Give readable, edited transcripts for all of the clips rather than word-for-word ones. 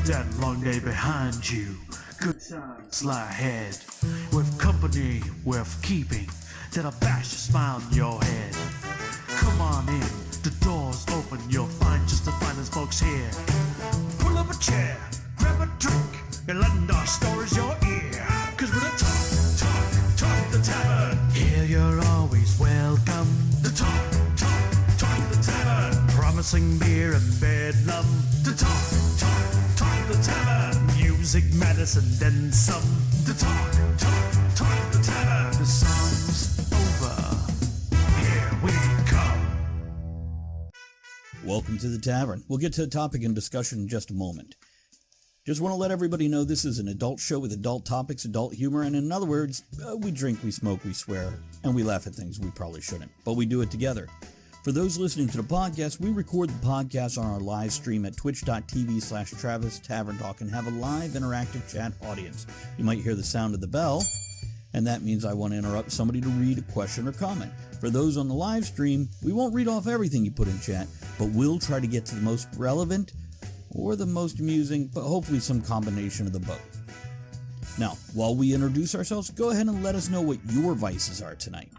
that long day behind you. Good times lie ahead. With company worth keeping, that'll bash a smile in your head. Come on in, the door's open, you'll find just the finest folks here. Pull up a chair, grab a drink, and lend our stories your ear. Cause we're the talk the tavern. Here you're always welcome. The talk the tavern. Promising beer and bedlam. The talk the tavern. Music, medicine, then some. The talk the tavern. The song's over. Here we come. Welcome to the tavern. We'll get to the topic and discussion in just a moment. Just want to let everybody know this is an adult show with adult topics, adult humor, and in other words, we drink, we smoke, we swear, and we laugh at things we probably shouldn't, but we do it together. For those listening to the podcast, we record the podcast on our live stream at twitch.tv/Travis Tavern Talk and have a live interactive chat audience. You might hear the sound of the bell, and that means I want to interrupt somebody to read a question or comment. For those on the live stream, we won't read off everything you put in chat, but we'll try to get to the most relevant or the most amusing, but hopefully some combination of the both. Now, while we introduce ourselves, go ahead and let us know what your vices are tonight.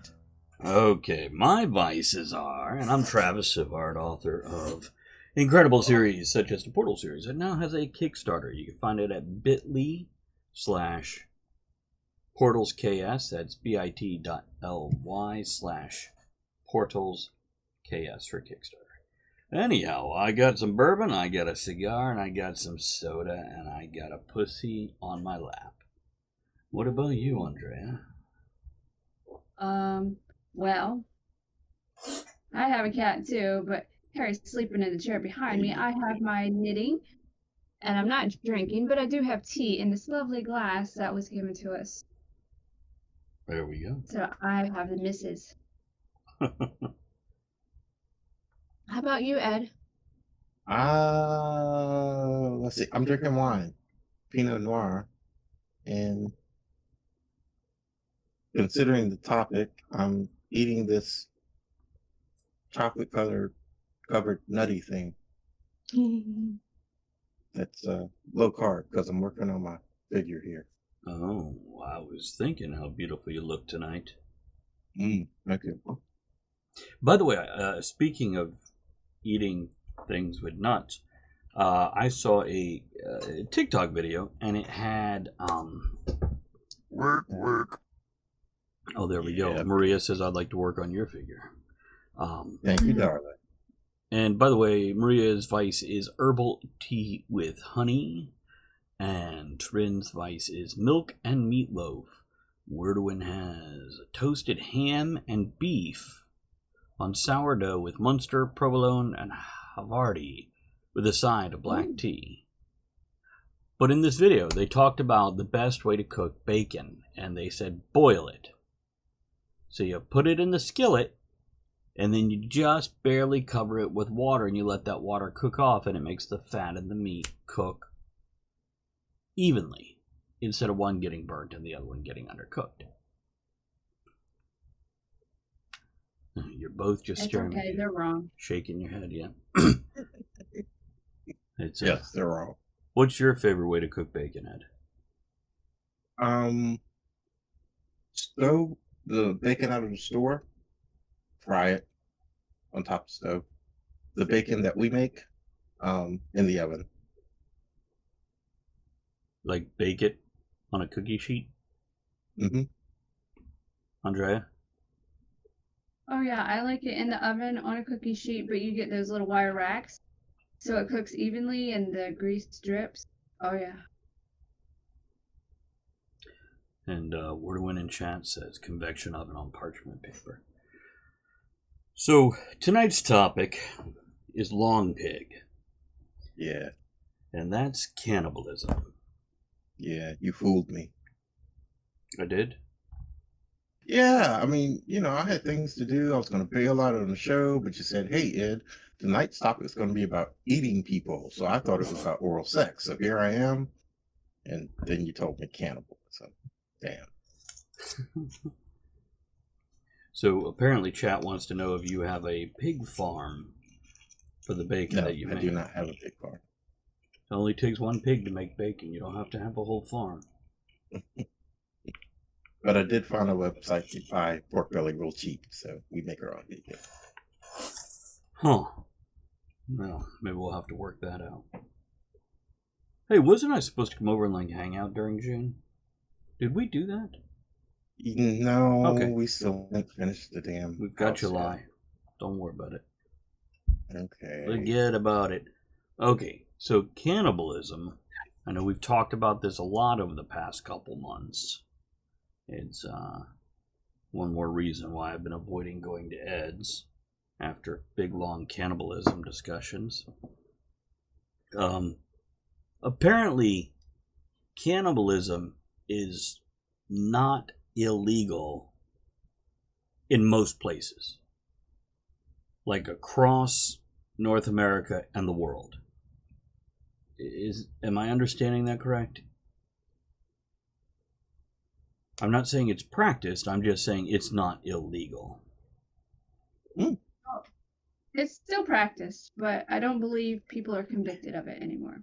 Okay, my vices are, and I'm Travis Sivart, author of incredible series such as the Portal series. It now has a Kickstarter. You can find it at bit.ly/portalsks. That's bit.ly/portalsks for Kickstarter. Anyhow, I got some bourbon, I got a cigar, and I got some soda, and I got a pussy on my lap. What about you, Andrea? Well, I have a cat too, but Harry's sleeping in the chair behind me. I have my knitting, and I'm not drinking, but I do have tea in this lovely glass that was given to us. There we go. So I have the missus. How about you, Ed? Let's see. I'm drinking wine, Pinot Noir, and considering the topic, I'm eating this chocolate covered nutty thing. That's low carb because I'm working on my figure here. Oh, I was thinking how beautiful you look tonight. Thank you. By the way, speaking of eating things with nuts, I saw a TikTok video, and it had work. Oh, there we go. Maria says, I'd like to work on your figure. Thank you, darling. And by the way, Maria's vice is herbal tea with honey, and Trin's vice is milk and meatloaf. Wordwin has toasted ham and beef on sourdough with Munster, provolone, and Havarti, with a side of black tea. But in this video, they talked about the best way to cook bacon, and they said boil it. So you put it in the skillet, and then you just barely cover it with water, and you let that water cook off, and it makes the fat and the meat cook evenly, instead of one getting burnt and the other one getting undercooked. You're both just staring at me. They're wrong. Shaking your head, yeah. Yes, they're wrong. What's your favorite way to cook bacon, Ed? Stove the bacon out of the store, fry it on top of the stove. The bacon that we make, in the oven. Like bake it on a cookie sheet? Mm-hmm. Andrea? Oh yeah, I like it in the oven on a cookie sheet, but you get those little wire racks, so it cooks evenly and the grease drips. Oh yeah. And Wordwin in chat says convection oven on parchment paper. So tonight's topic is long pig. Yeah. And that's cannibalism. Yeah, you fooled me. I did? Yeah, I mean, I had things to do. I was going to bail out on the show, but you said, hey, Ed, tonight's topic is going to be about eating people. So I thought it was about oral sex. So here I am. And then you told me cannibal. So, damn. So apparently chat wants to know if you have a pig farm for the bacon that you make. I do not have a pig farm. It only takes one pig to make bacon. You don't have to have a whole farm. But I did find a website to buy pork belly real cheap, so we make our own bacon. Huh. Well, maybe we'll have to work that out. Hey, wasn't I supposed to come over and like hang out during June? Did we do that? No, Okay. we still haven't finished the damn. We've got house July. yet. Don't worry about it. Okay. Forget about it. Okay, so cannibalism. I know we've talked about this a lot over the past couple months. It's one more reason why I've been avoiding going to Ed's after big long cannibalism discussions. Apparently, cannibalism is not illegal in most places, like across North America and the world. Am I understanding that correct? I'm not saying it's practiced, I'm just saying it's not illegal. It's still practiced, but I don't believe people are convicted of it anymore.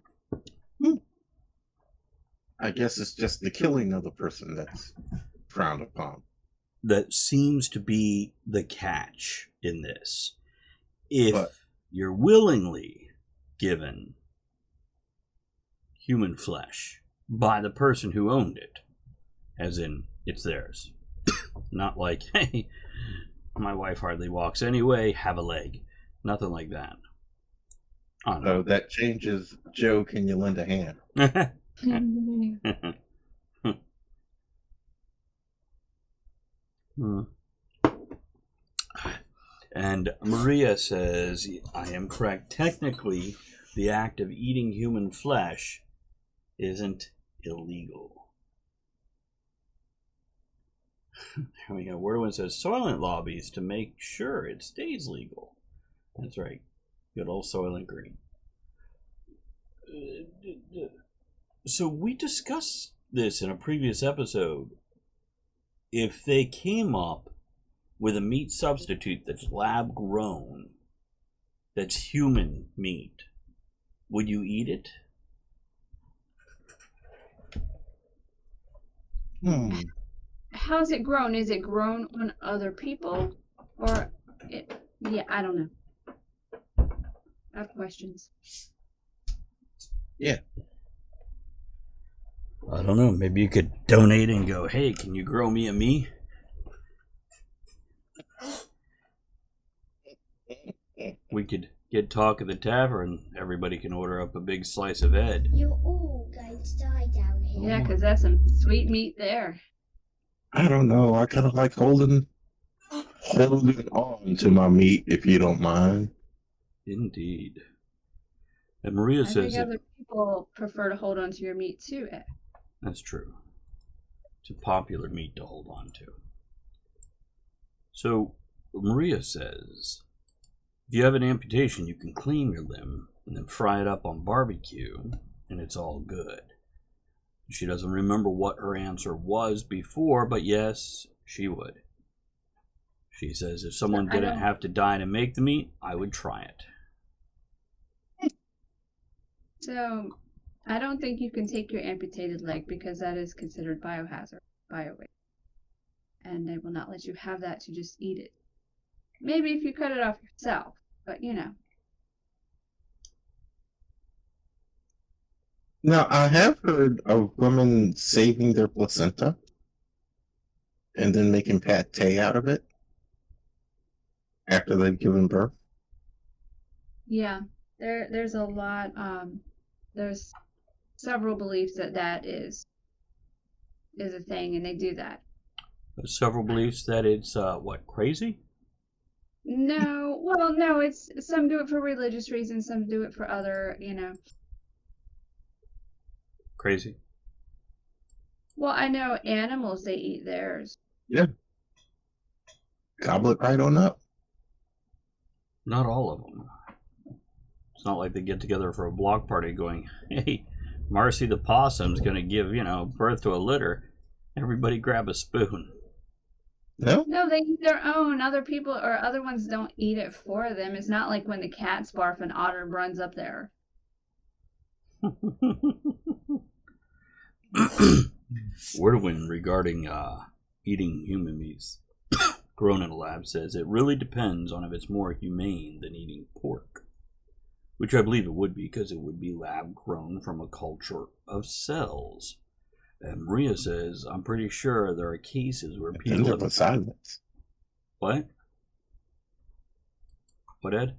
I guess it's just the killing of the person that's frowned upon. That seems to be the catch in this. If you're willingly given human flesh by the person who owned it, as in it's theirs, not like, hey, my wife hardly walks anyway, have a leg. Nothing like that. So that changes. Joe, can you lend a hand? And Maria says, I am correct. Technically, the act of eating human flesh isn't illegal. Here we go. Wordwin says, Soylent lobbies to make sure it stays legal. That's right. Good old Soylent Green. So we discussed this in a previous episode. If they came up with a meat substitute that's lab grown, that's human meat, would you eat it? How's it grown? Is it grown on other people? Or I don't know. I have questions. Yeah. I don't know. Maybe you could donate and go, hey, can you grow me a me? We could get talk at the tavern. Everybody can order up a big slice of Ed. You're all going to die down here. Yeah, because that's some sweet meat there. I don't know. I kind of like holding on to my meat, if you don't mind. Indeed. And Maria I says think other people prefer to hold on to your meat too, Ed. that's true. It's a popular meat to hold on to. So Maria says, if you have an amputation, you can clean your limb and then fry it up on barbecue, and it's all good. She doesn't remember what her answer was before, but yes, she would. She says if someone didn't have to die to make the meat, I would try it. So, I don't think you can take your amputated leg because that is considered biohazard, biowaste. And they will not let you have that to just eat it. Maybe if you cut it off yourself, but you know. Now, I have heard of women saving their placenta and then making pate out of it after they've given birth. Yeah, there's a lot, there's several beliefs that is a thing, and they do that. There's several beliefs that it's, crazy? No, well, no, it's, some do it for religious reasons, some do it for other, Crazy? Well, I know animals, they eat theirs. Yeah. Gobble it right on up. Not all of them. It's not like they get together for a block party going, hey, Marcy the possum's going to give, birth to a litter. Everybody grab a spoon. No? No, they eat their own. Other people or other ones don't eat it for them. It's not like when the cats barf and otter runs up there. Wordwin regarding eating human meats grown in a lab says it really depends on if it's more humane than eating pork, which I believe it would be because it would be lab grown from a culture of cells. And Maria says, I'm pretty sure there are cases where people have... silence. What? What, Ed?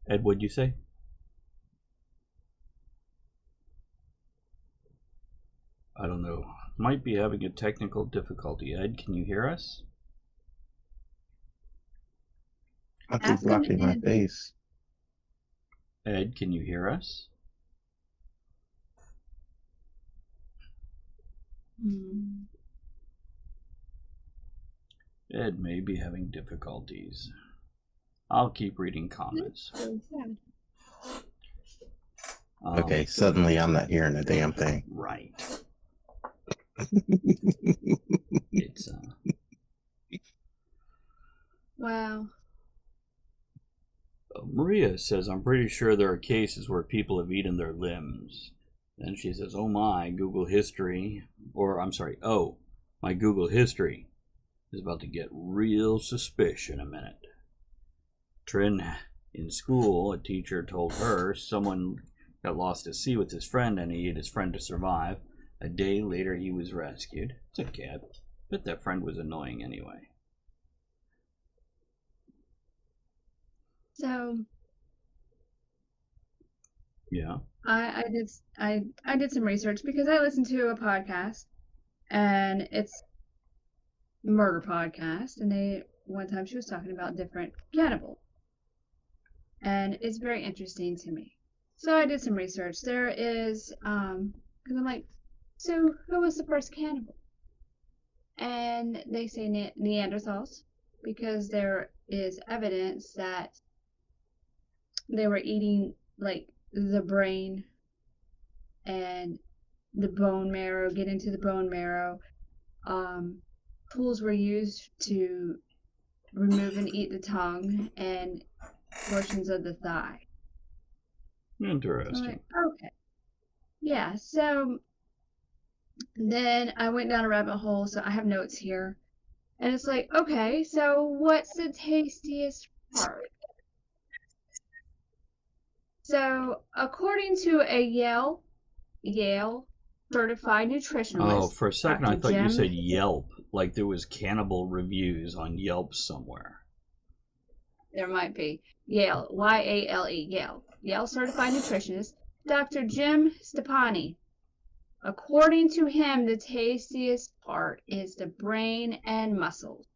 Ed, what'd you say? I don't know. Might be having a technical difficulty. Ed, can you hear us? I keep blocking my face. Ed, can you hear us? Ed may be having difficulties. I'll keep reading comments. Okay, suddenly I'm not hearing a damn thing. Right. It's Wow. Maria says, I'm pretty sure there are cases where people have eaten their limbs. Then she says, oh my Google history, or I'm sorry, oh, my Google history is about to get real suspicious in a minute. Trin, in school, a teacher told her someone got lost at sea with his friend and he ate his friend to survive. A day later, he was rescued. It's a cat, but that friend was annoying anyway. So Yeah. I did some research because I listened to a podcast, and it's a murder podcast, and one time she was talking about different cannibals, and it's very interesting to me. So I did some research. There is because I'm like, so who was the first cannibal? And they say Neanderthals, because there is evidence that they were eating like the brain and the bone marrow, get into the bone marrow. Tools were used to remove and eat the tongue and portions of the thigh. Interesting. So I'm like, okay. Yeah, so then I went down a rabbit hole, so I have notes here. And it's like, okay, so what's the tastiest part? So, according to a Yale certified nutritionalist. Oh, for a second I Dr. thought you Jim, said Yelp, like there was cannibal reviews on Yelp somewhere. there might be. Yale, Yale. Yale certified nutritionist, Dr. Jim Stepani. According to him, the tastiest part is the brain and muscles.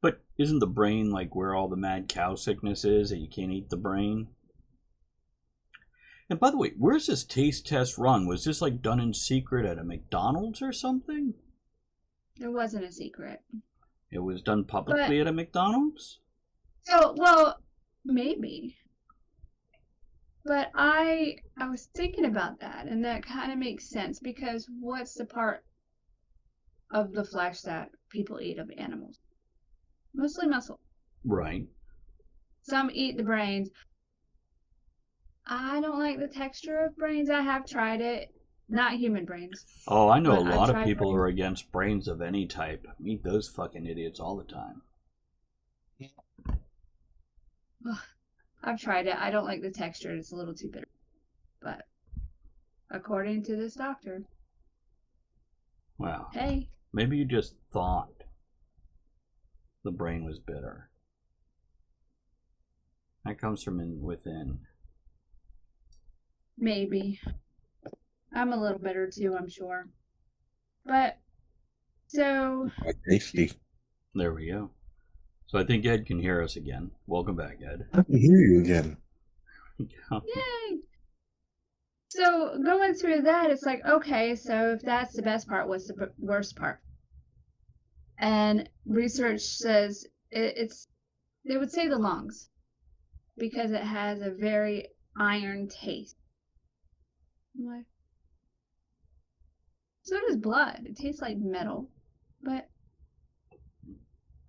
But isn't the brain like where all the mad cow sickness is, that you can't eat the brain? And by the way, where's this taste test run? Was this like done in secret at a McDonald's or something? It wasn't a secret. It was done publicly at a McDonald's? So, well, maybe. But I was thinking about that, and that kind of makes sense, because what's the part of the flesh that people eat of animals? Mostly muscle. Right. Some eat the brains. I don't like the texture of brains. I have tried it. Not human brains. Oh, I know a But I've lot of tried people who brains. are against brains of any type. Meet those fucking idiots all the time. I've tried it. I don't like the texture. It's a little too bitter. But according to this doctor, Wow. hey, Maybe you just thought the brain was bitter. That comes from within. maybe. I'm a little bitter too, I'm sure. But, so, Tasty. There we go. So I think Ed can hear us again. Welcome back, Ed. I can hear you again. yay! So, going through that, it's like, okay, so if that's the best part, what's the worst part? And research says they would say the lungs, because it has a very iron taste. I'm like, so does blood. It tastes like metal, but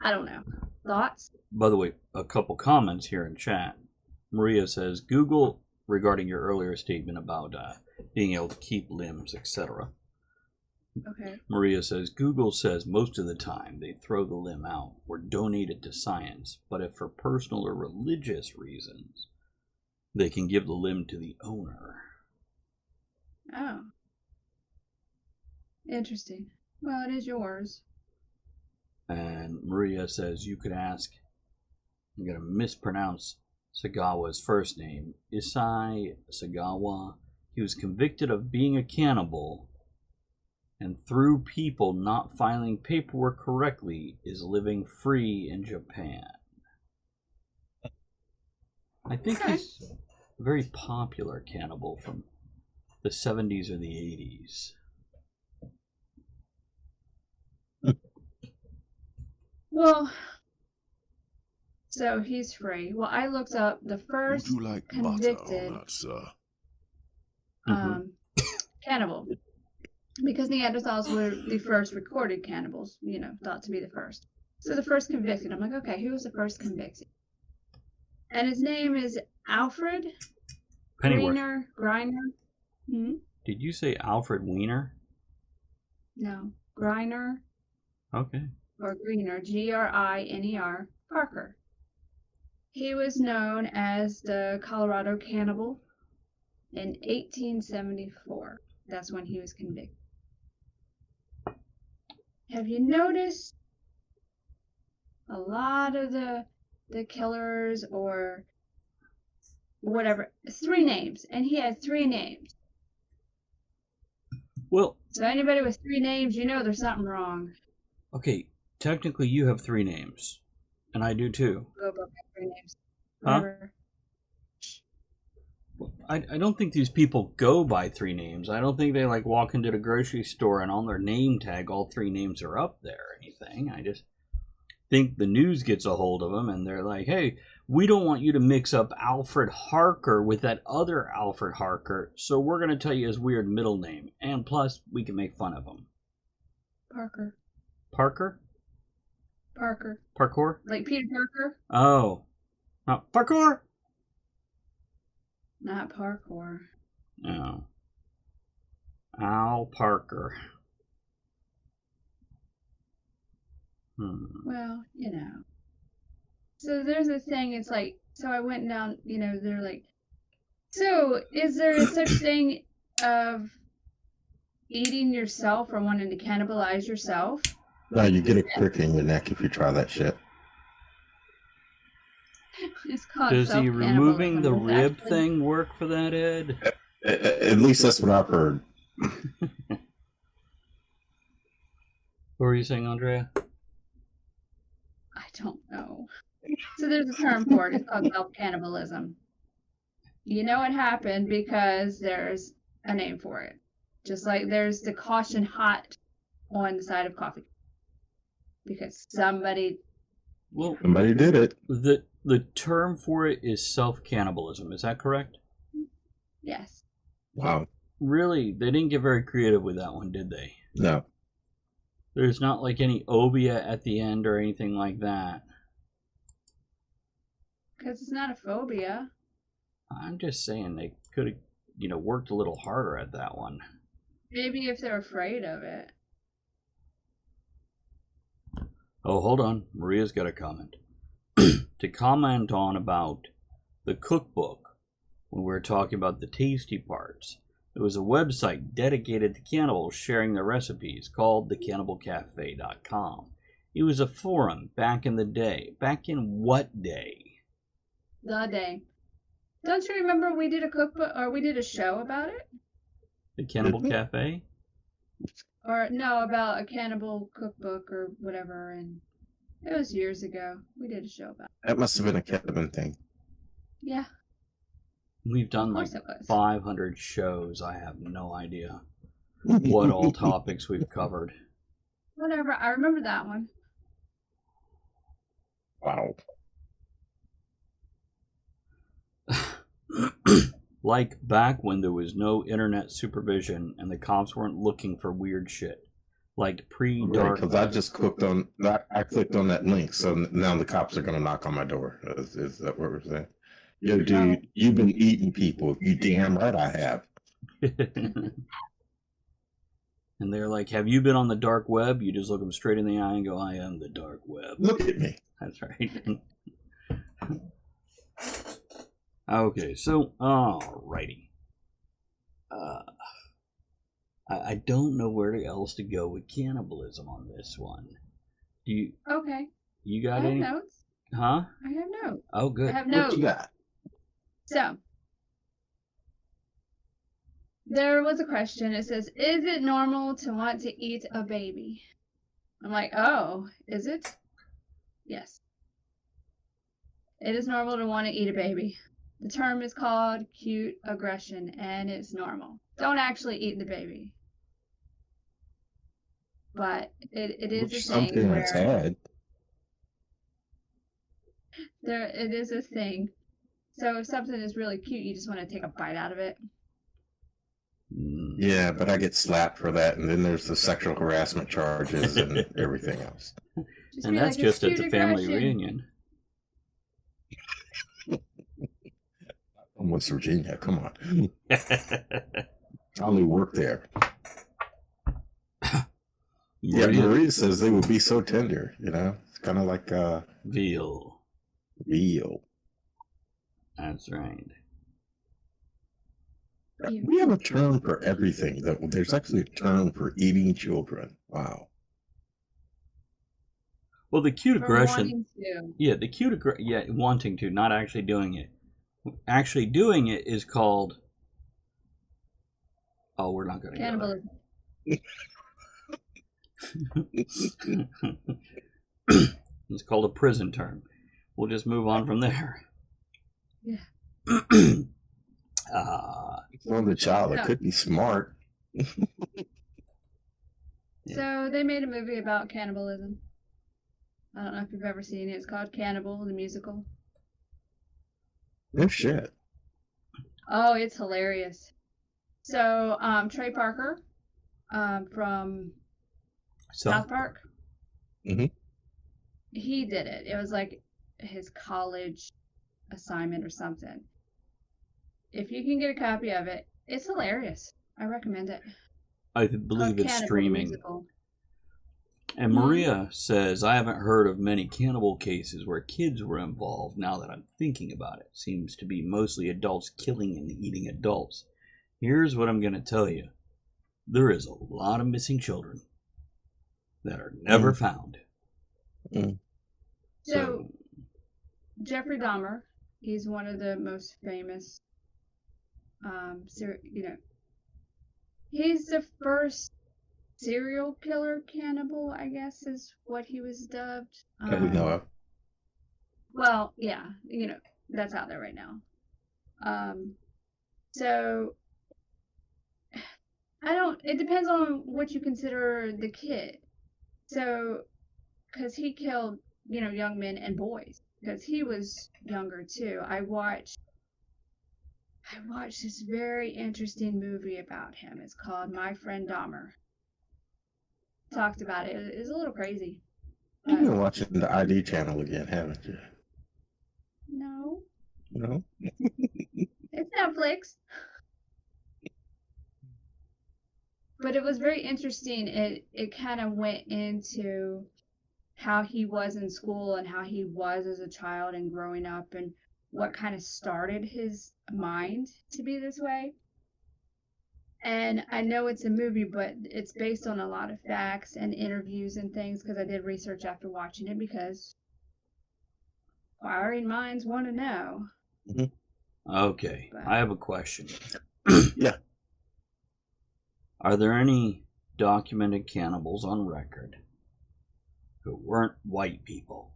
I don't know. Thoughts? By the way, a couple comments here in chat. Maria says, Google, regarding your earlier statement about being able to keep limbs, etc. Okay. Maria says, Google says most of the time they throw the limb out or donate it to science, but if for personal or religious reasons, they can give the limb to the owner. Oh. Interesting. Well, it is yours. And Maria says, you could ask, I'm going to mispronounce Sagawa's first name, Isai Sagawa. He was convicted of being a cannibal, and through people not filing paperwork correctly, is living free in Japan. I think he's a very popular cannibal from the 70s or the 80s. Well, so he's free. Well, I looked up the first Would you like butter convicted on that, sir? cannibal, because Neanderthals were the first recorded cannibals, thought to be the first. So the first convicted, I'm like, okay, who was the first convicted? And his name is Alfred Pennyworth. Greiner. Did you say Alfred Wiener? No, Greiner. Okay. Or Greener, Griner, Parker. He was known as the Colorado Cannibal in 1874. That's when he was convicted. Have you noticed a lot of the killers or whatever, 3 names, and he had 3 names. Well, So anybody with 3 names, there's something wrong. okay, technically you have 3 names, and I do too. Go by 3 names. Huh? Whatever. I don't think these people go by 3 names. I don't think they walk into the grocery store and on their name tag all 3 names are up there or anything. I just think the news gets a hold of them and they're like, hey, we don't want you to mix up Alfred Harker with that other Alfred Harker, so we're going to tell you his weird middle name. And plus, we can make fun of him. Parker. Parker? Parker. Parkour? Like Peter Parker? Oh. Parkour? Not parkour. No. Al Parker. Well, So there's a thing, it's like, so I went down, they're like, so is there a such thing of eating yourself or wanting to cannibalize yourself? No, you get a crick in your neck if you try that shit. It's called Does he removing the rib thing work for that, Ed? At least that's what I've heard. What were you saying, Andrea? I don't know. So there's a term for it. It's called self-cannibalism. You know it happened because there's a name for it. Just like there's the caution hot on the side of coffee. Because somebody did it. The term for it is self-cannibalism. Is that correct? Yes. Wow. Really? They didn't get very creative with that one, did they? No. There's not any obia at the end or anything like that. Because it's not a phobia. I'm just saying they could have, worked a little harder at that one. Maybe if they're afraid of it. Oh, hold on. Maria's got a comment. To comment on about the cookbook, when we were talking about the tasty parts, there was a website dedicated to cannibals sharing their recipes called thecannibalecafe.com. It was a forum back in the day. Back in what day? The day. Don't you remember we did a cookbook, or we did a show about it? The Cannibal Cafe? Or, no, about a cannibal cookbook or whatever, and it was years ago. We did a show about it. That must have been a Kevin thing. Yeah. We've done Of course it was. 500 shows. I have no idea what all topics we've covered. Whatever. I remember that one. Wow. Like back when there was no internet supervision and the cops weren't looking for weird shit. Like pre-dark. Because I just clicked on that. I clicked on that link, so now the cops are going to knock on my door. Is that what we're saying? Yo, dude, you've been eating people. You damn right I have. And they're like, have you been on the dark web? You just look them straight in the eye and go, I am the dark web. Look at me. That's right. Okay, so, alrighty. I don't know where else to go with cannibalism on this one. Do you? Okay. You I got have any? notes. Huh? I have notes. Oh, I good. have What notes. you got? So, there was a question. It says, is it normal to want to eat a baby? I'm like, oh, is it? Yes. It is normal to want to eat a baby. The term is called cute aggression, and it's normal. Don't actually eat the baby. But it is Which a something thing that's where had. it is a thing. So if something is really cute, you just want to take a bite out of it. Yeah, but I get slapped for that, and then there's the sexual harassment charges and everything else. Just And be that's like, "It's just at cute the family aggression." reunion. From West Virginia, come on. I only work there. Yeah, Maria says they would be so tender, you know? It's kind of like Veal. veal. That's right. We have a term for everything. There's actually a term for eating children. Wow. Well, the cute For aggression. wanting to. Yeah, the cute aggression. Yeah, wanting to, not actually doing it. Actually doing it is called. Oh, we're not going to go there. Cannibalism. It's called a prison term. We'll just move on from there. Yeah. It's on the child. It could be smart. So they made a movie about cannibalism. I don't know if you've ever seen it. It's called Cannibal, the musical. No shit. Oh, it's hilarious. So Trey Parker from South Park, Mhm. he did it. It was like his college assignment or something. If you can get a copy of it, it's hilarious. I recommend it. I Called believe it's Cannibal, the streaming. musical. And Maria says, I haven't heard of many cannibal cases where kids were involved. Now that I'm thinking about it, seems to be mostly adults killing and eating adults. Here's what I'm going to tell you. There is a lot of missing children that are never found. So, Jeffrey Dahmer, he's one of the most famous, he's the first serial killer cannibal, I guess is what he was dubbed. That we know of. Well, yeah, that's out there right now. So, it depends on what you consider the kid. So, because he killed, young men and boys, because he was younger too. I watched this very interesting movie about him. It's called My Friend Dahmer. Talked about it. It's a little crazy. You've been watching the ID channel again, haven't you? No. No? It's Netflix. But it was very interesting. It kind of went into how he was in school and how he was as a child and growing up and what kind of started his mind to be this way. And I know it's a movie, but it's based on a lot of facts and interviews and things because I did research after watching it because inquiring minds want to know. Okay, I have a question. Yeah. Are there any documented cannibals on record who weren't white people?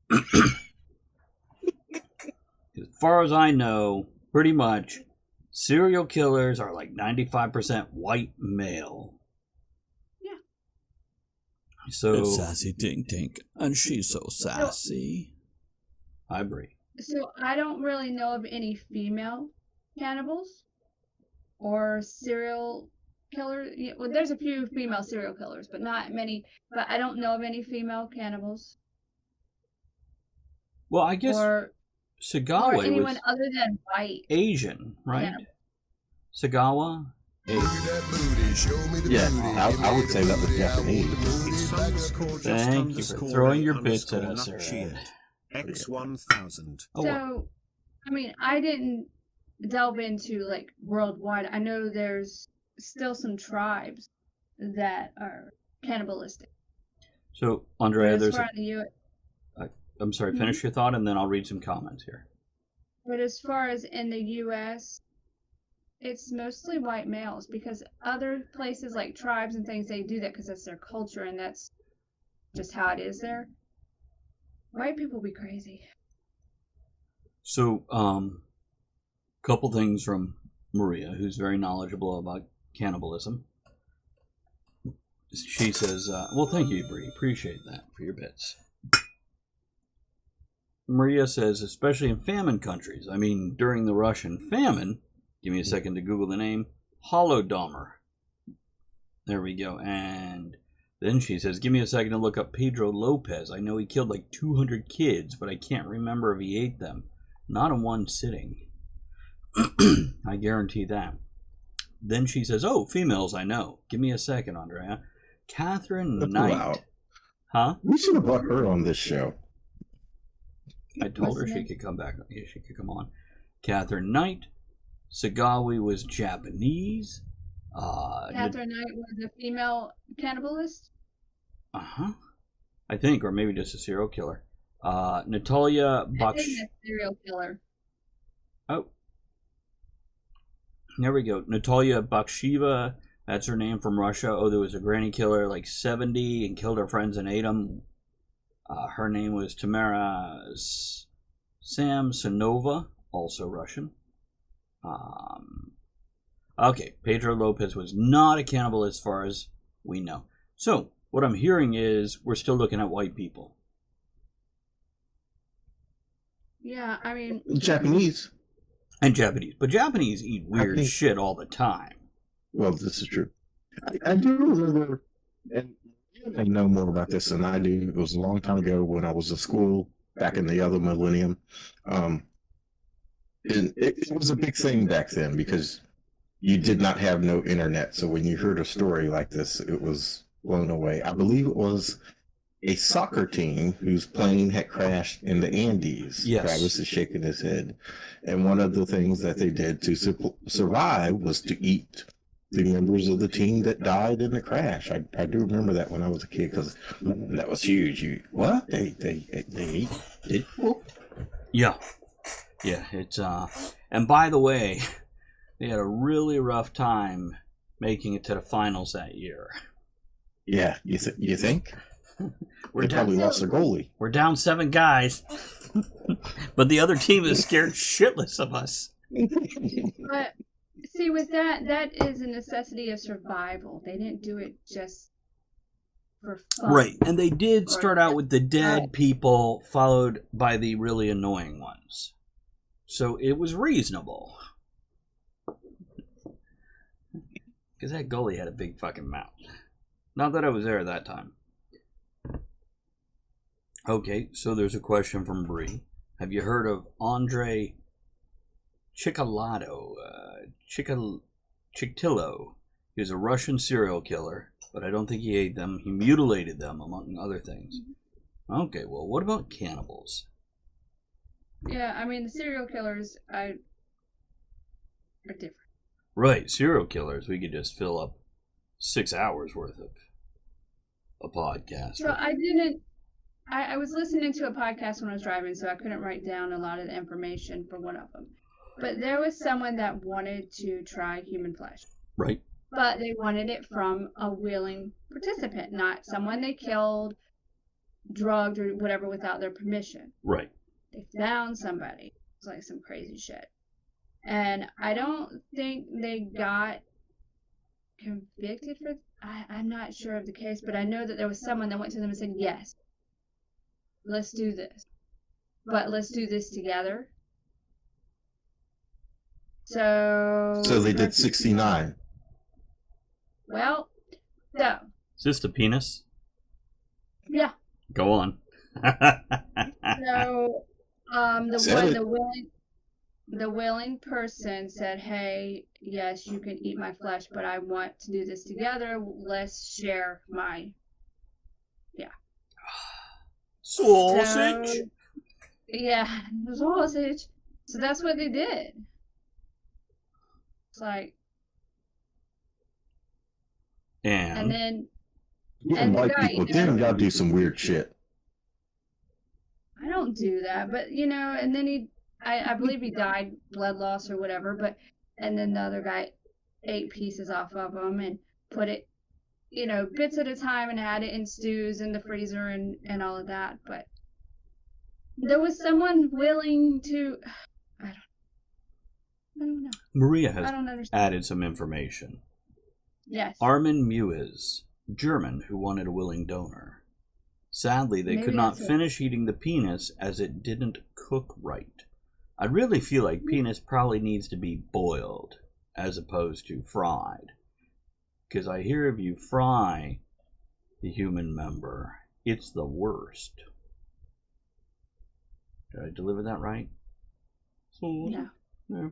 As far as I know, pretty much, serial killers are like 95% white male. Yeah. So It's Sassy Tink Tink, and she's so sassy. I agree. So I don't really know of any female cannibals or serial killers. Yeah, well, there's a few female serial killers, but not many. But I don't know of any female cannibals. Well, I guess Or Sagawa or anyone was other than white. Asian, right? Yeah. Sagawa? Yeah, I would say that was Japanese. Thank you for throwing your bits at us, Aaron. X1000. Oh, So, I mean, I didn't delve into like worldwide. I know there's still some tribes that are cannibalistic. so, But Andrea, as there's far a... as the U- I'm sorry, finish your thought, and then I'll read some comments here. but as far as in the U.S., it's mostly white males because other places like tribes and things, they do that because that's their culture and that's just how it is there. White people be crazy. So, couple things from Maria, who's very knowledgeable about cannibalism. She says, well, thank you, Bree. Appreciate that for your bits. Maria says, especially in famine countries. I mean, during the Russian famine, give me a second to Google the name, Holodomor. There we go. And then she says, give me a second to look up Pedro Lopez. I know he killed like 200 kids, but I can't remember if he ate them. Not in one sitting. I guarantee that. Then she says, oh, females I know. Give me a second, Andrea. Catherine Knight. Wow. Huh? We should have brought her on this show. I told her she could come back. Yeah, she could come on. Catherine Knight. Sagawi was Japanese. Catherine Knight was a female cannibalist. I think, or maybe just a serial killer. Natalia I think a serial killer. Oh. There we go. Natalia Baksheva. That's her name, from Russia. Oh, there was a granny killer, like 70, and killed her friends and ate them. Her name was Tamara Samsonova, also Russian. Okay, Pedro Lopez was not a cannibal as far as we know. So, what I'm hearing is we're still looking at white people. Yeah, I mean, Japanese. And Japanese. But Japanese eat weird shit all the time. Well, this is true. I do remember, and you may know more about this than I do. It was a long time ago when I was in school, back in the other millennium. And it was a big thing back then because you did not have no internet. So when you heard a story like this, it was blown away. I believe it was a soccer team whose plane had crashed in the Andes. Yes. Travis is shaking his head. And one of the things that they did to survive was to eat the members of the team that died in the crash. I do remember that when I was a kid because that was huge. What? They ate people? Yeah. Yeah, it's and by the way, they had a really rough time making it to the finals that year. Yeah, you think? We're They down, probably lost their goalie. we're down 7 guys. But the other team is scared shitless of us. but see, with that is a necessity of survival. They didn't do it just for fun. Right, and they did start out with the dead people, followed by the really annoying ones. So it was reasonable. Because that goalie had a big fucking mouth. Not that I was there at that time. Okay, so there's a question from Bree. Have you heard of Andre Chikalato? Chiktillo? He was a Russian serial killer, but I don't think he ate them. He mutilated them, among other things. Okay, well, what about cannibals? Yeah, I mean, the serial killers are different. Right, serial killers. We could just fill up 6 hours worth of a podcast. So I was listening to a podcast when I was driving, so I couldn't write down a lot of the information for one of them. But there was someone that wanted to try human flesh. Right. But they wanted it from a willing participant, not someone they killed, drugged, or whatever without their permission. Right. They found somebody. It's like some crazy shit. And I don't think they got convicted for I'm not sure of the case, but I know that there was someone that went to them and said, yes, let's do this. But let's do this together. So they did 69. Well, so Is this the penis? yeah. Go on. So Said The willing person said, "Hey, yes, you can eat my flesh, but I want to do this together. Let's share my." Yeah. Sausage. So, yeah, sausage. So that's what they did. It's like, and then You and the invite guy, people, then y'all do some weird shit. I don't do that, but and then I believe he died, blood loss or whatever, and then the other guy ate pieces off of him and put it, bits at a time and had it in stews in the freezer and all of that. But there was someone willing to, I don't know. Maria I has don't understand. added some information. Yes. Armin Mewes, German, who wanted a willing donor. Sadly, they Maybe could not that's it. finish eating the penis as it didn't cook right. I really feel like penis probably needs to be boiled as opposed to fried. Because I hear if you fry the human member, it's the worst. Did I deliver that right? No. No.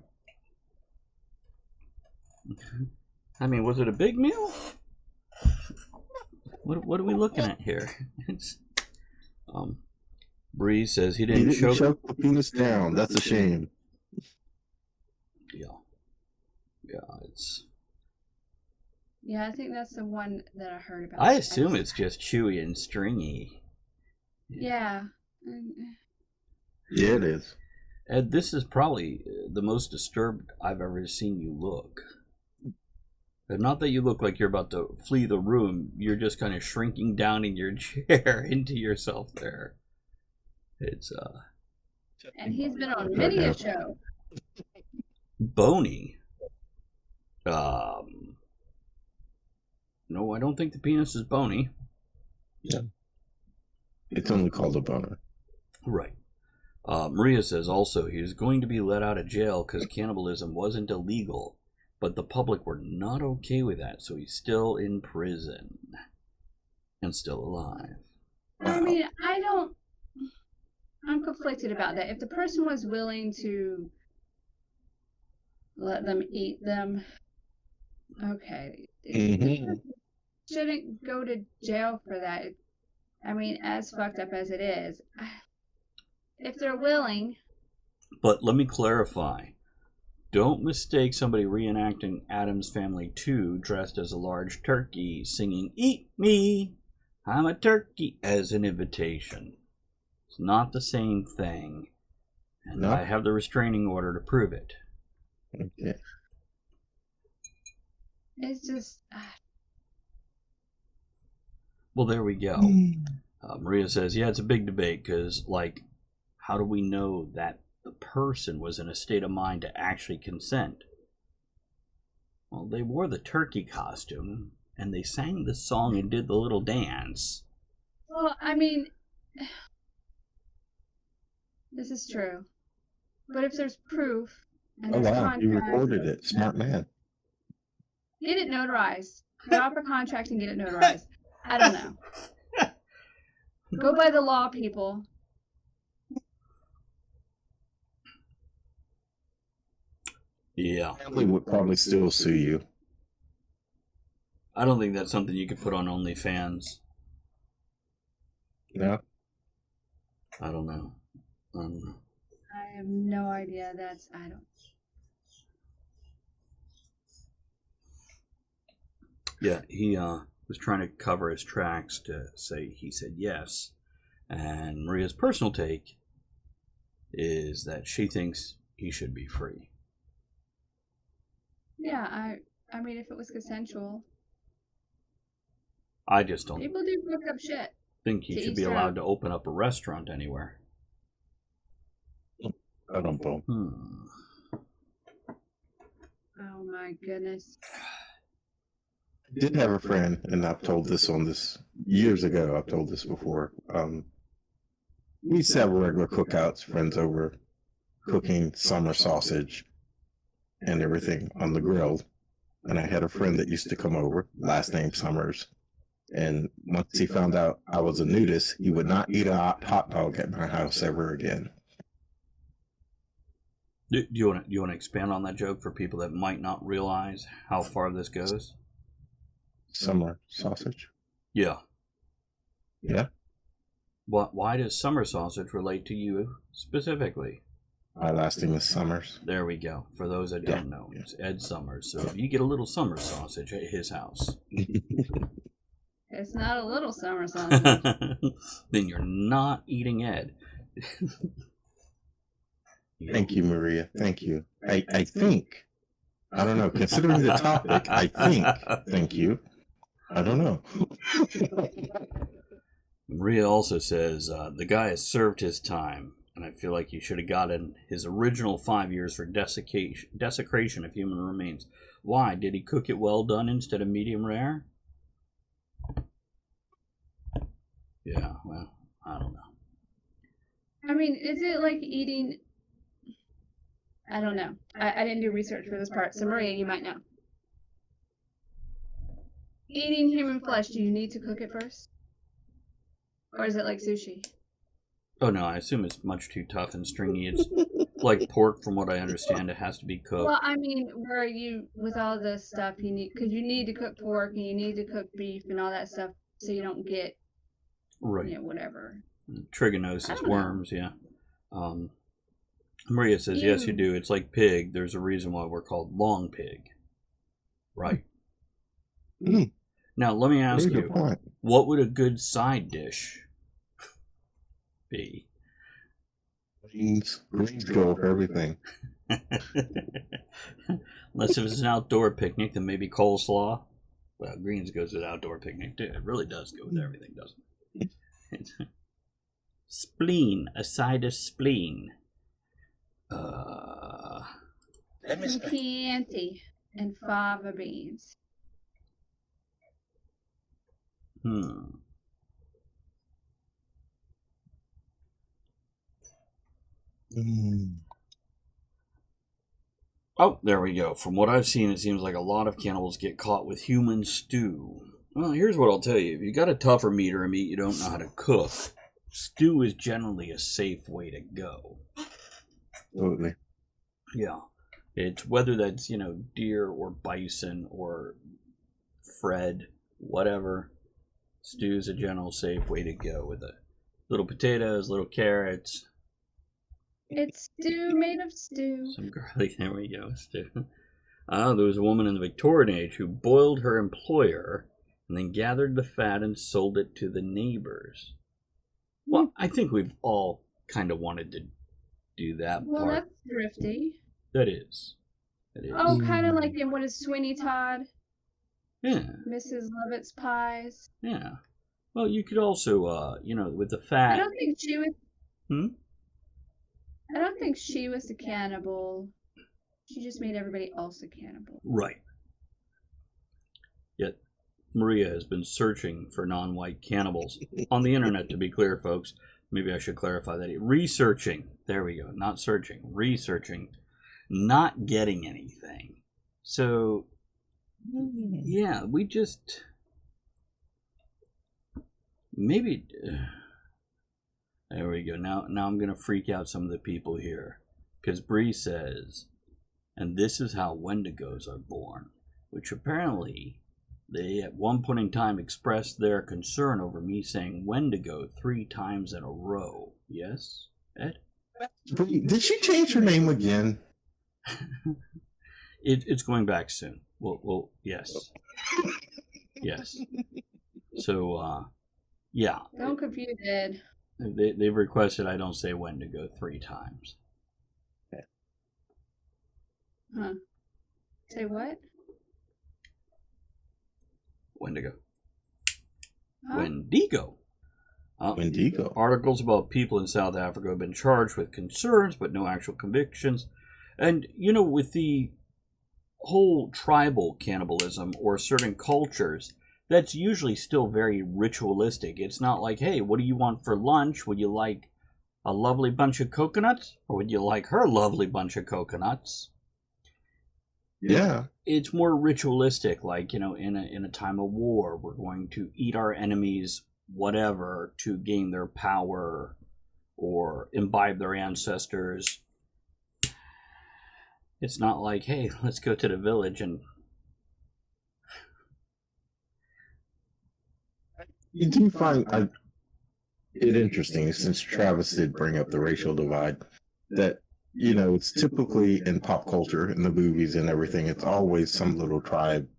I mean, was it a big meal? What are we looking at here? It's, Breeze says he He didn't didn't choke. choke the penis down. That's a shame. Yeah, it's. Yeah, I think that's the one that I heard about. I assume it's just chewy and stringy. Yeah. Yeah, it is. Ed, this is probably the most disturbed I've ever seen you look. And not that you look like you're about to flee the room, you're just kind of shrinking down in your chair into yourself there. It's, And he's been on many a show. bony. No, I don't think the penis is bony. Yeah. It's only called a boner. Right. Maria says also he is going to be let out of jail because cannibalism wasn't illegal, but the public were not okay with that, so he's still in prison and still alive. I mean, I'm conflicted about that. If the person was willing to let them eat them, okay. Mm-hmm. Shouldn't go to jail for that. I mean, as fucked up as it is, if they're willing. But let me clarify. Don't mistake somebody reenacting Addams Family 2 dressed as a large turkey singing "Eat Me, I'm a turkey" as an invitation. It's not the same thing. And No? I have the restraining order to prove it. Okay. It's just. Well, there we go. Maria says, yeah, it's a big debate because, like, how do we know that the person was in a state of mind to actually consent? Well, they wore the turkey costume and they sang the song and did the little dance. Well, I mean, this is true. But if there's proof and Oh, there's wow. You contract, recorded it. Smart man. get it notarized. Go out for contract and get it notarized. I don't know. Go by the law, people. Yeah. Family would probably still sue you. I don't think that's something you could put on OnlyFans. No? I don't know. I have no idea. I don't. Yeah, he was trying to cover his tracks to say he said yes. And Maria's personal take is that she thinks he should be free. Yeah, I mean, if it was consensual. I just don't People do fuck up shit. think he To should each be their allowed own. to open up a restaurant anywhere. I don't know. Oh my goodness. I did have a friend, and I've told this on this years ago. I've told this before. We used to have regular cookouts, friends over, cooking summer sausage and everything on the grill. And I had a friend that used to come over, last name Summers. And once he found out I was a nudist, he would not eat a hot dog at my house ever again. Do you want to expand on that joke for people that might not realize how far this goes? Summer sausage. Yeah. Yeah. Why does summer sausage relate to you specifically? My last name is Summers. There we go. For those that don't know, it's Ed Summers. So if you get a little summer sausage at his house, It's not a little summer sausage. then you're not eating Ed. Thank you, Maria. Thank you. I think, I don't know, considering the topic, I think, thank you. I don't know. Maria also says, the guy has served his time, and I feel like he should have gotten his original 5 years for desecration of human remains. Why? Did he cook it well done instead of medium rare? Yeah, well, I don't know. I mean, is it like eating... I don't know. I didn't do research for this part, so Maria, you might know. Eating human flesh, do you need to cook it first? Or is it like sushi? Oh no, I assume it's much too tough and stringy. It's like pork, from what I understand. It has to be cooked. Well, I mean, where you, with all this stuff, you need, because you need to cook pork and you need to cook beef and all that stuff so you don't get, Right. you know, whatever. Trigonosis, worms, yeah. Maria says, yes, you do. It's like pig. There's a reason why we're called long pig. Right. Mm. Now, let me ask Very you, good point. what would a good side dish be? Greens go for everything. Unless if it's an outdoor picnic, then maybe coleslaw. Well, greens goes with outdoor picnic, too. It really does go with everything, doesn't it? Spleen. A side of spleen. Chianti and fava beans. Oh, there we go. From what I've seen, it seems like a lot of cannibals get caught with human stew. Well, here's what I'll tell you. If you got a tougher meat or a meat you don't know how to cook, stew is generally a safe way to go. Absolutely. Yeah. It's whether that's, deer or bison or Fred, whatever. Stew's a general safe way to go with it. Little potatoes, little carrots. It's stew made of stew. Some garlic. There we go. Stew. There was a woman in the Victorian age who boiled her employer and then gathered the fat and sold it to the neighbors. Well, I think we've all kind of wanted to do that Well, part. that's thrifty. That is. Oh, kind of like in what is Sweeney Todd? Yeah. Mrs. Lovett's Pies. Yeah. Well, you could also, with the fat. I don't think she was. Hmm? I don't think she was a cannibal. She just made everybody else a cannibal. Right. Yet, Maria has been searching for non-white cannibals on the internet, to be clear, folks. Maybe I should clarify that. Researching. There we go. Not searching. Researching. Not getting anything. So, yeah, we just... Maybe... There we go. Now I'm going to freak out some of the people here. Because Bree says, and this is how Wendigos are born. Which apparently, they at one point in time expressed their concern over me saying Wendigo 3 times in a row. Yes, Ed? Did she change her name again? It's going back soon. Well, yes. Yes. So, yeah. Don't confuse Ed. They've requested I don't say Wendigo 3 times. Huh. Say what? Wendigo. Huh? Wendigo. Wendigo. Articles about people in South Africa have been charged with concerns, but no actual convictions. And, with the whole tribal cannibalism or certain cultures, that's usually still very ritualistic. It's not like, hey, what do you want for lunch? Would you like a lovely bunch of coconuts? Or would you like her lovely bunch of coconuts? Yeah. It's more ritualistic, like, in a time of war, we're going to eat our enemies, whatever, to gain their power or imbibe their ancestors. It's not like, hey, let's go to the village and... You do find it interesting, since Travis did bring up the racial divide, that, you know, it's typically in pop culture, in the movies and everything, it's always some little tribe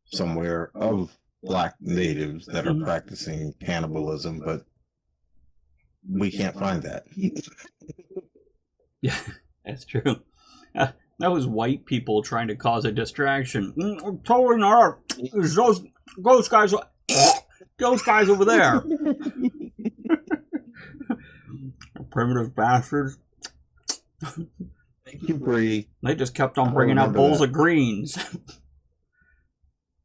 somewhere of black natives that are practicing cannibalism, but we can't find that. Yeah, that's true. That was white people trying to cause a distraction. Totally not. It's those guys over there. Primitive bastards. Thank you, Bree. They just kept on bringing out bowls of greens.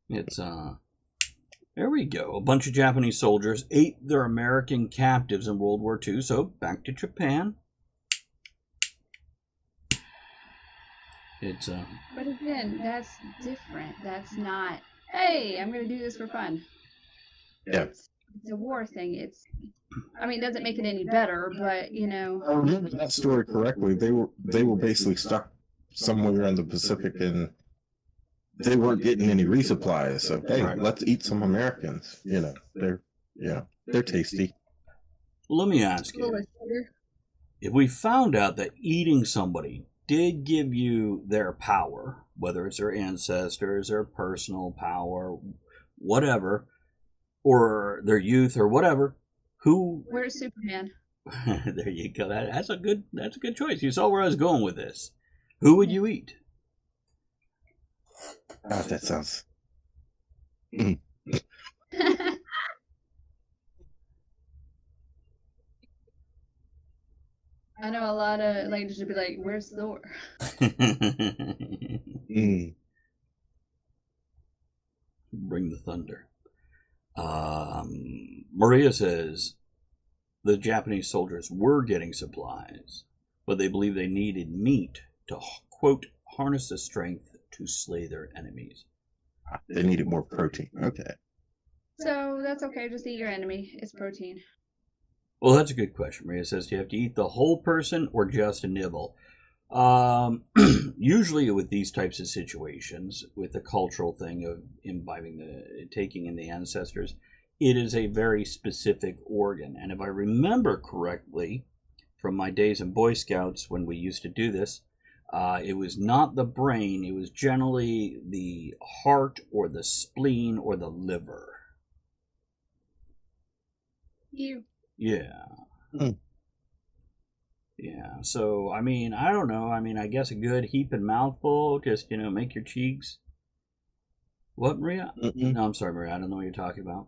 It's, there we go. A bunch of Japanese soldiers ate their American captives in World War II, so back to Japan. It's, But again, that's different. That's not, hey, I'm going to do this for fun. Yeah. It's a war thing. It doesn't make it any better, but, you know. I remember that story correctly. They were basically stuck somewhere in the Pacific, and they weren't getting any resupplies. So hey, let's eat some Americans. You know, they're tasty. Well, let me ask you: if we found out that eating somebody did give you their power, whether it's their ancestors, their personal power, whatever, or their youth or whatever, where's Superman? There you go. That's a good choice. You saw where I was going with this. Who would you eat? God, that sounds. I know a lot of ladies would be like, "Where's Thor?" Bring the thunder. Maria says the Japanese soldiers were getting supplies, but they believe they needed meat to, quote, harness the strength to slay their enemies. They needed more protein. Okay. So that's okay. Just eat your enemy. It's protein. Well, that's a good question. Maria says, do you have to eat the whole person or just a nibble? Usually with these types of situations, with the cultural thing of taking in the ancestors, it is a very specific organ. And if I remember correctly from my days in Boy Scouts when we used to do this, it was not the brain, it was generally the heart or the spleen or the liver. You. Yeah. Yeah, so, I don't know. I guess a good heaping mouthful, just, make your cheeks. What, Maria? Mm-mm. No, I'm sorry, Maria. I don't know what you're talking about.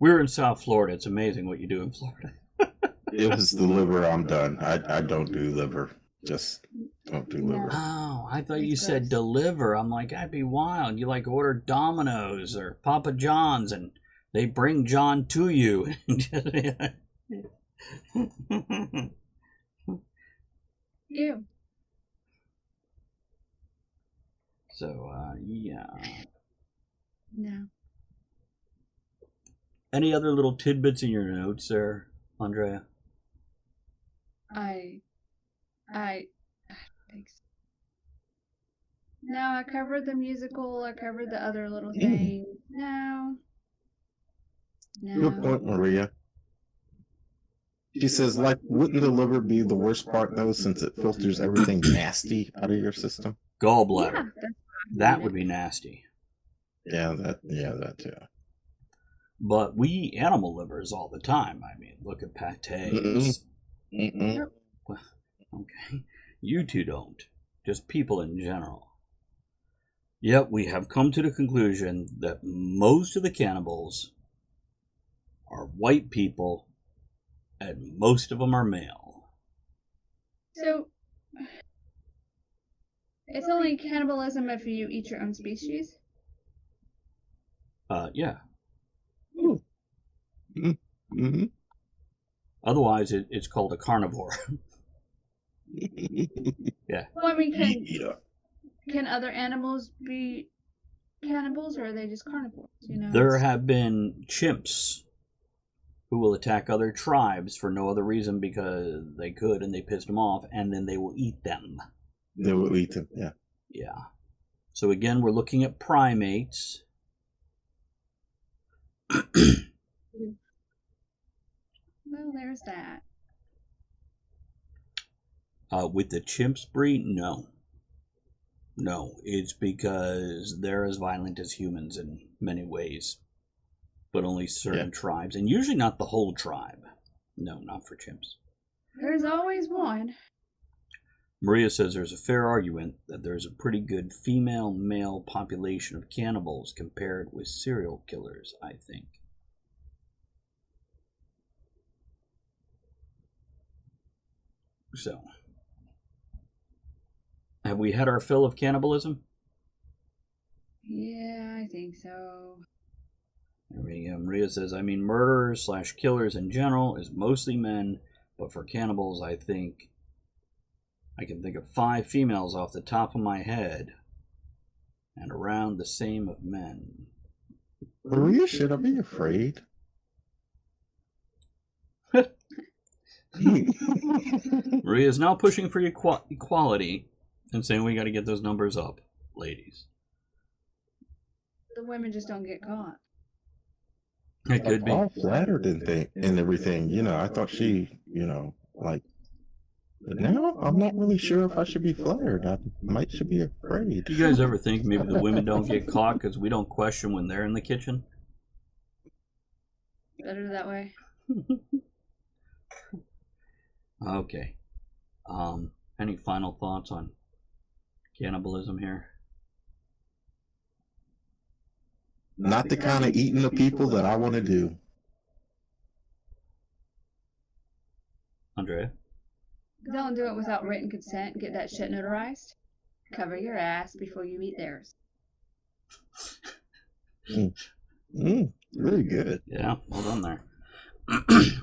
We're in South Florida. It's amazing what you do in Florida. It was the liver. I'm done. I don't do liver. Just don't do liver. Oh, I thought you said deliver. I'm like, that'd be wild. You order Domino's or Papa John's and they bring John to you. You. So, yeah. No. Any other little tidbits in your notes there, Andrea? I think so. No, I covered the musical. I covered the other little things. No. Good point, Maria. She says, wouldn't the liver be the worst part, though, since it filters everything nasty out of your system? Gallbladder. Yeah, that would be nasty. Yeah, that too. But we eat animal livers all the time. Look at pates. Yep. Okay. You two don't. Just people in general. Yep, we have come to the conclusion that most of the cannibals are white people and most of them are male. So, it's only cannibalism if you eat your own species? Yeah. Mm-hmm. Otherwise, it's called a carnivore. Yeah. Well, can other animals be cannibals, or are they just carnivores? There have been chimps who will attack other tribes for no other reason because they could and they pissed them off, and then they will eat them. They will eat them, yeah. Yeah. So again, we're looking at primates. Well, there's that. With the chimps breed, no. No, it's because they're as violent as humans in many ways, but only certain tribes, and usually not the whole tribe. No, not for chimps. There's always one. Maria says there's a fair argument that there's a pretty good female-male population of cannibals compared with serial killers, I think. So, have we had our fill of cannibalism? Yeah, I think so. There we go. Maria says, I mean, murderers / killers in general is mostly men, but for cannibals, I can think of 5 females off the top of my head, and around the same of men. Maria, should I be afraid? Maria is now pushing for equality and saying we got to get those numbers up, ladies. The women just don't get caught. It could be. All flattered and everything. You know, I thought she, like, but now I'm not really sure if I should be flattered. I should be afraid. Do you guys ever think maybe the women don't get caught because we don't question when they're in the kitchen? Better that way. Okay. Any final thoughts on cannibalism here? Not the kind of eating the people that I want to do. Andrea? Don't do it without written consent. Get that shit notarized. Cover your ass before you eat theirs. Very good. Yeah, well done there.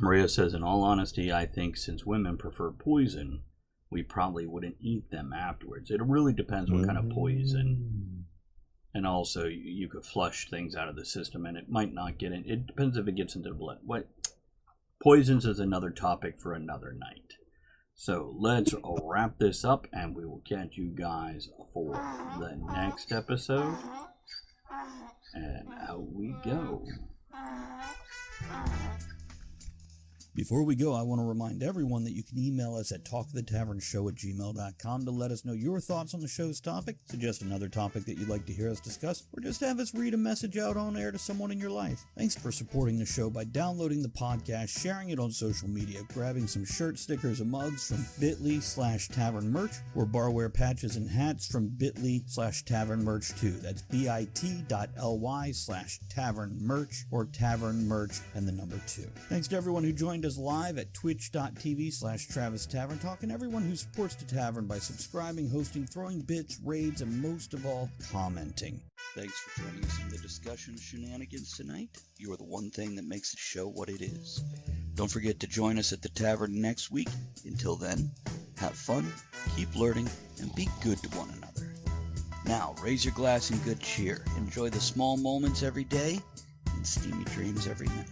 Maria says, in all honesty, I think since women prefer poison, we probably wouldn't eat them afterwards. It really depends what kind of poison. And also, you could flush things out of the system, and it might not get in. It depends if it gets into the blood. Poisons is another topic for another night. So let's wrap this up, and we will catch you guys for the next episode. And out we go. Before we go, I want to remind everyone that you can email us at talkofthetavernshow@gmail.com to let us know your thoughts on the show's topic, suggest another topic that you'd like to hear us discuss, or just have us read a message out on air to someone in your life. Thanks for supporting the show by downloading the podcast, sharing it on social media, grabbing some shirt stickers and mugs from bit.ly/tavernmerch, or barware patches and hats from bit.ly/tavernmerch2. That's bit.ly/tavernmerch or tavernmerch and the number 2. Thanks to everyone who joined us live at twitch.tv/Travis Tavern Talk, and everyone who supports the tavern by subscribing, hosting, throwing bits, raids, and most of all, commenting. Thanks for joining us in the discussion shenanigans tonight. You are the one thing that makes the show what it is. Don't forget to join us at the tavern next week. Until then, have fun, keep learning, and be good to one another. Now, raise your glass in good cheer, enjoy the small moments every day, and steamy dreams every night.